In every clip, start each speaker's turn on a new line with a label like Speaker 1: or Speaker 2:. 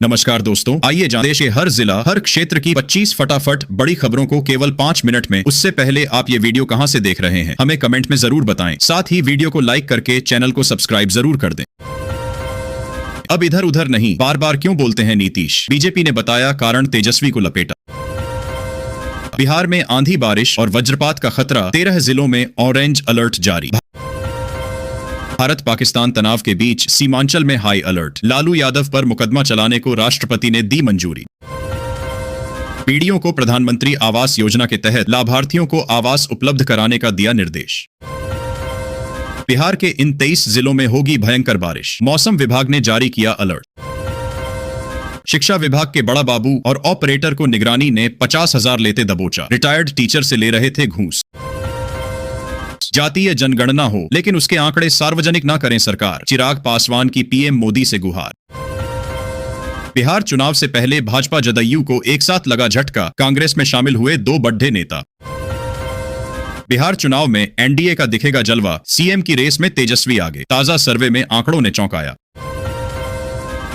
Speaker 1: नमस्कार दोस्तों, आइए जानते हैं देश के हर जिला, हर क्षेत्र की 25 फटाफट बड़ी खबरों को केवल 5 मिनट में। उससे पहले आप ये वीडियो कहां से देख रहे हैं, हमें कमेंट में जरूर बताएं। साथ ही वीडियो को लाइक करके चैनल को सब्सक्राइब जरूर कर दें। अब इधर उधर नहीं, बार बार क्यों बोलते हैं नीतीश? बीजेपी ने बताया कारण तेजस्वी को लपेटा। बिहार में आंधी बारिश और वज्रपात का खतरा, 13 जिलों में ऑरेंज अलर्ट जारी। भारत पाकिस्तान तनाव के बीच सीमांचल में हाई अलर्ट। लालू यादव पर मुकदमा चलाने को राष्ट्रपति ने दी मंजूरी। पीड़ियों को प्रधानमंत्री आवास योजना के तहत लाभार्थियों को आवास उपलब्ध कराने का दिया निर्देश। बिहार के इन 23 जिलों में होगी भयंकर बारिश, मौसम विभाग ने जारी किया अलर्ट। शिक्षा विभाग के बड़ा बाबू और ऑपरेटर को निगरानी ने 50,000 लेते दबोचा। रिटायर्ड टीचर से ले रहे थे घूस। जातीय जनगणना हो लेकिन उसके आंकड़े सार्वजनिक ना करें सरकार, चिराग पासवान की पीएम मोदी से गुहार। बिहार चुनाव से पहले भाजपा जदयू को एक साथ लगा झटका, कांग्रेस में शामिल हुए 2 बड़े नेता। बिहार चुनाव में एनडीए का दिखेगा जलवा, सीएम की रेस में तेजस्वी आगे। ताजा सर्वे में आंकड़ों ने चौंकाया।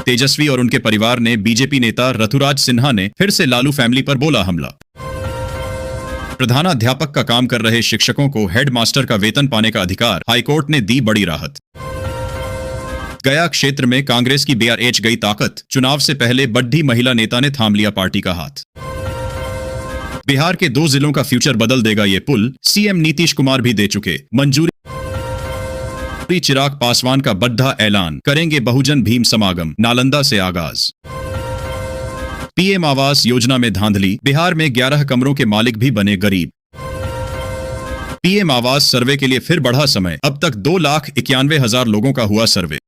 Speaker 1: तेजस्वी और उनके परिवार ने बीजेपी नेता रघुराज सिन्हा ने फिर से लालू फैमिली पर बोला हमला। प्रधानाध्यापक का काम कर रहे शिक्षकों को हेडमास्टर का वेतन पाने का अधिकार, हाईकोर्ट ने दी बड़ी राहत। गया क्षेत्र में कांग्रेस की BRH गई ताकत, चुनाव से पहले बड्ढी महिला नेता ने थाम लिया पार्टी का हाथ। बिहार के 2 जिलों का फ्यूचर बदल देगा ये पुल, सीएम नीतीश कुमार भी दे चुके मंजूरी। चिराग पासवान का बड़ा ऐलान, करेंगे बहुजन भीम समागम, नालंदा से आगाज। पीएम आवास योजना में धांधली, बिहार में 11 कमरों के मालिक भी बने गरीब। पीएम आवास सर्वे के लिए फिर बढ़ा समय, अब तक 2,91,000 लोगों का हुआ सर्वे।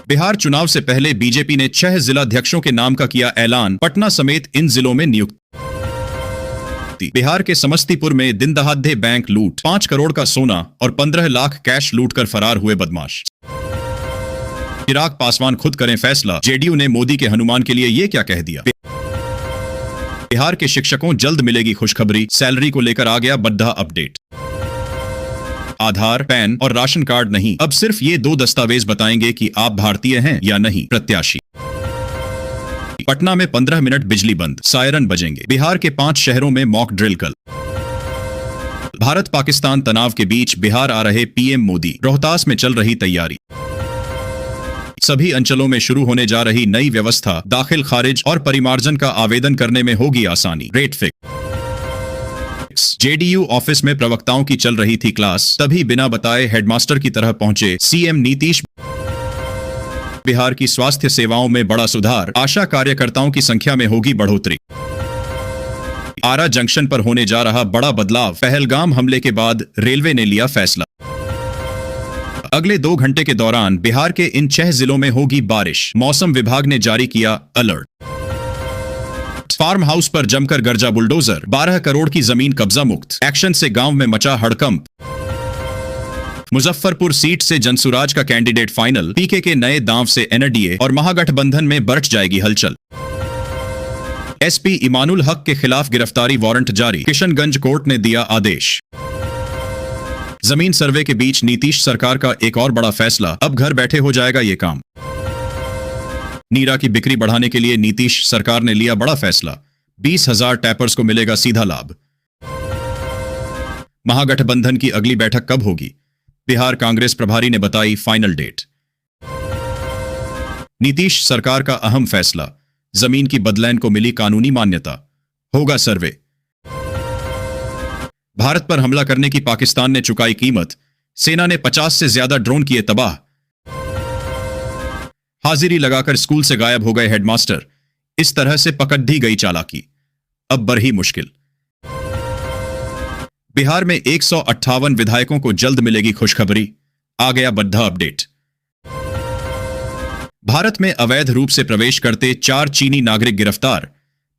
Speaker 1: बिहार चुनाव से पहले बीजेपी ने 6 जिलाध्यक्षों के नाम का किया ऐलान, पटना समेत इन जिलों में नियुक्ति। बिहार के समस्तीपुर में दिन दहाड़े बैंक लूट, 5 करोड़ का सोना और 15 लाख कैश लूटकर फरार हुए बदमाश। चिराग पासवान खुद करें फैसला, जेडीयू ने मोदी के हनुमान के लिए ये क्या कह दिया। बिहार के शिक्षकों जल्द मिलेगी खुशखबरी, सैलरी को लेकर आ गया बड़ा अपडेट। आधार, पैन और राशन कार्ड नहीं, अब सिर्फ ये 2 दस्तावेज बताएंगे कि आप भारतीय हैं या नहीं। प्रत्याशी। पटना में 15 मिनट बिजली बंद, सायरन बजेंगे। बिहार के 5 शहरों में मॉक ड्रिल कल। भारत पाकिस्तान तनाव के बीच बिहार आ रहे पीएम मोदी, रोहतास में चल रही तैयारी। सभी अंचलों में शुरू होने जा रही नई व्यवस्था, दाखिल खारिज और परिमार्जन का आवेदन करने में होगी आसानी। Rate fix. जेडीयू ऑफिस में प्रवक्ताओं की चल रही थी क्लास, तभी बिना बताए हेडमास्टर की तरह पहुंचे सीएम नीतीश। बिहार की स्वास्थ्य सेवाओं में बड़ा सुधार, आशा कार्यकर्ताओं की संख्या में होगी बढ़ोतरी। आरा जंक्शन पर होने जा रहा बड़ा बदलाव, पहलगाम हमले के बाद रेलवे ने लिया फैसला। अगले 2 घंटे के दौरान बिहार के इन 6 जिलों में होगी बारिश, मौसम विभाग ने जारी किया अलर्ट। फार्म हाउस पर जमकर गरजा बुलडोजर, 12 करोड़ की जमीन कब्जा मुक्त, एक्शन से गांव में मचा हड़कंप। मुजफ्फरपुर सीट से जनसुराज का कैंडिडेट फाइनल, पीके के नए दांव से एनडीए और महागठबंधन में बरट जाएगी हलचल। एसपी इमानुल हक के खिलाफ गिरफ्तारी वारंट जारी, किशनगंज कोर्ट ने दिया आदेश। जमीन सर्वे के बीच नीतीश सरकार का एक और बड़ा फैसला, अब घर बैठे हो जाएगा ये काम। नीरा की बिक्री बढ़ाने के लिए नीतीश सरकार ने लिया बड़ा फैसला, 20,000 टैपर्स को मिलेगा सीधा लाभ। महागठबंधन की अगली बैठक कब होगी, बिहार कांग्रेस प्रभारी ने बताई फाइनल डेट। नीतीश सरकार का अहम फैसला, जमीन की बदलैन को मिली कानूनी मान्यता, होगा सर्वे। भारत पर हमला करने की पाकिस्तान ने चुकाई कीमत, सेना ने 50 से ज्यादा ड्रोन किए तबाह। हाजिरी लगाकर स्कूल से गायब हो गए हेडमास्टर, इस तरह से पकड़ दी गई चालाकी, अब बढ़ी मुश्किल। बिहार में 158 विधायकों को जल्द मिलेगी खुशखबरी, आ गया बड़ा अपडेट। भारत में अवैध रूप से प्रवेश करते 4 चीनी नागरिक गिरफ्तार,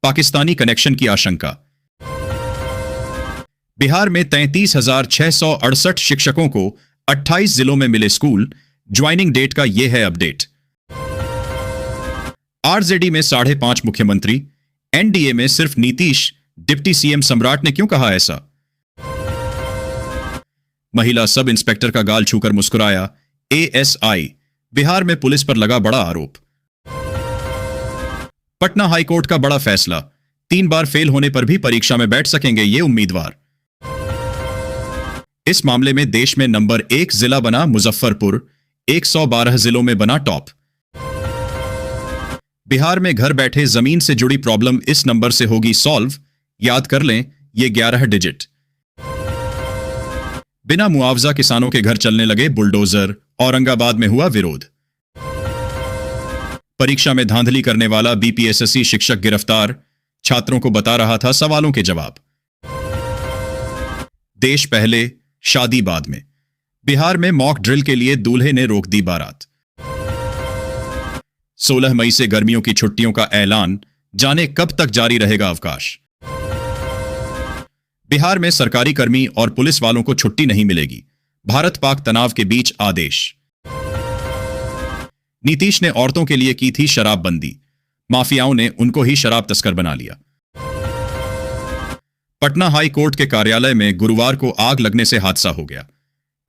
Speaker 1: पाकिस्तानी कनेक्शन की आशंका। बिहार में 33,668 शिक्षकों को 28 जिलों में मिले स्कूल, ज्वाइनिंग डेट का यह है अपडेट। आरजेडी में 5.5 मुख्यमंत्री, एनडीए में सिर्फ नीतीश, डिप्टी सीएम सम्राट ने क्यों कहा ऐसा? महिला सब इंस्पेक्टर का गाल छूकर मुस्कुराया एएसआई, बिहार में पुलिस पर लगा बड़ा आरोप। पटना हाईकोर्ट का बड़ा फैसला, 3 बार फेल होने पर भी परीक्षा में बैठ सकेंगे ये उम्मीदवार। इस मामले में देश में नंबर 1 जिला बना मुजफ्फरपुर, 112 जिलों में बना टॉप। बिहार में घर बैठे जमीन से जुड़ी प्रॉब्लम इस नंबर से होगी सॉल्व, याद कर लें ये 11 डिजिट। बिना मुआवजा किसानों के घर चलने लगे बुलडोजर, औरंगाबाद में हुआ विरोध। परीक्षा में धांधली करने वाला बीपीएसएससी शिक्षक गिरफ्तार, छात्रों को बता रहा था सवालों के जवाब। देश पहले शादी बाद में, बिहार में मॉक ड्रिल के लिए दूल्हे ने रोक दी बारात। 16 मई से गर्मियों की छुट्टियों का ऐलान, जाने कब तक जारी रहेगा अवकाश। बिहार में सरकारी कर्मी और पुलिस वालों को छुट्टी नहीं मिलेगी, भारत पाक तनाव के बीच आदेश। नीतीश ने औरतों के लिए की थी शराबबंदी, माफियाओं ने उनको ही शराब तस्कर बना लिया। पटना हाई कोर्ट के कार्यालय में गुरुवार को आग लगने से हादसा हो गया,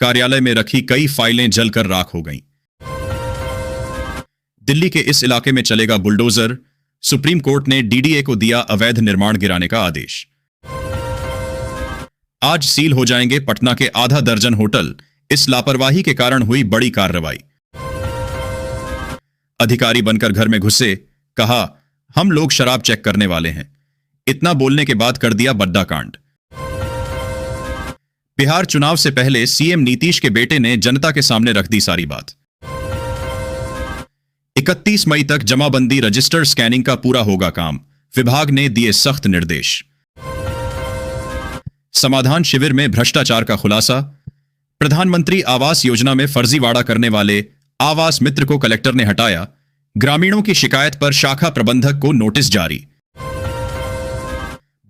Speaker 1: कार्यालय में रखी कई फाइलें जलकर राख हो गईं। दिल्ली के इस इलाके में चलेगा बुलडोजर, सुप्रीम कोर्ट ने डीडीए को दिया अवैध निर्माण गिराने का आदेश। आज सील हो जाएंगे पटना के आधा दर्जन होटल, इस लापरवाही के कारण हुई बड़ी कार्रवाई। अधिकारी बनकर घर में घुसे, कहा हम लोग शराब चेक करने वाले हैं, इतना बोलने के बाद कर दिया बड्डा कांड। बिहार चुनाव से पहले सीएम नीतीश के बेटे ने जनता के सामने रख दी सारी बात। 31 मई तक जमाबंदी रजिस्टर स्कैनिंग का पूरा होगा काम, विभाग ने दिए सख्त निर्देश। समाधान शिविर में भ्रष्टाचार का खुलासा, प्रधानमंत्री आवास योजना में फर्जीवाड़ा करने वाले आवास मित्र को कलेक्टर ने हटाया, ग्रामीणों की शिकायत पर शाखा प्रबंधक को नोटिस जारी।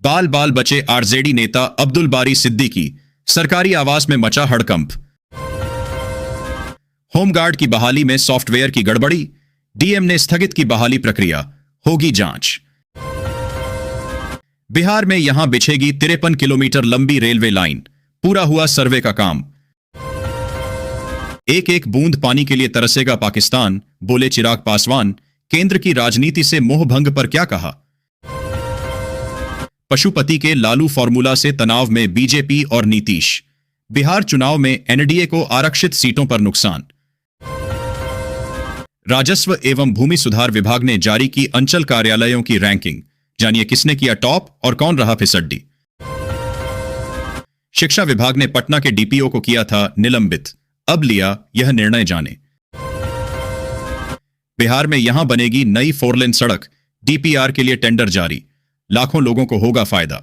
Speaker 1: बाल बाल बचे आरजेडी नेता अब्दुल बारी सिद्दीकी, सरकारी आवास में मचा हड़कंप। होमगार्ड की बहाली में सॉफ्टवेयर की गड़बड़ी, डीएम ने स्थगित की बहाली प्रक्रिया, होगी जांच। बिहार में यहां बिछेगी 53 किलोमीटर लंबी रेलवे लाइन, पूरा हुआ सर्वे का काम। एक एक बूंद पानी के लिए तरसेगा पाकिस्तान, बोले चिराग पासवान, केंद्र की राजनीति से मोहभंग पर क्या कहा। पशुपति के लालू फॉर्मूला से तनाव में बीजेपी और नीतीश, बिहार चुनाव में एनडीए को आरक्षित सीटों पर नुकसान। राजस्व एवं भूमि सुधार विभाग ने जारी की अंचल कार्यालयों की रैंकिंग, जानिए किसने किया टॉप और कौन रहा फिसड्डी। शिक्षा विभाग ने पटना के डीपीओ को किया था निलंबित, अब लिया यह निर्णय जाने। बिहार में यहां बनेगी नई 4 लेन सड़क, डीपीआर के लिए टेंडर जारी, लाखों लोगों को होगा फायदा।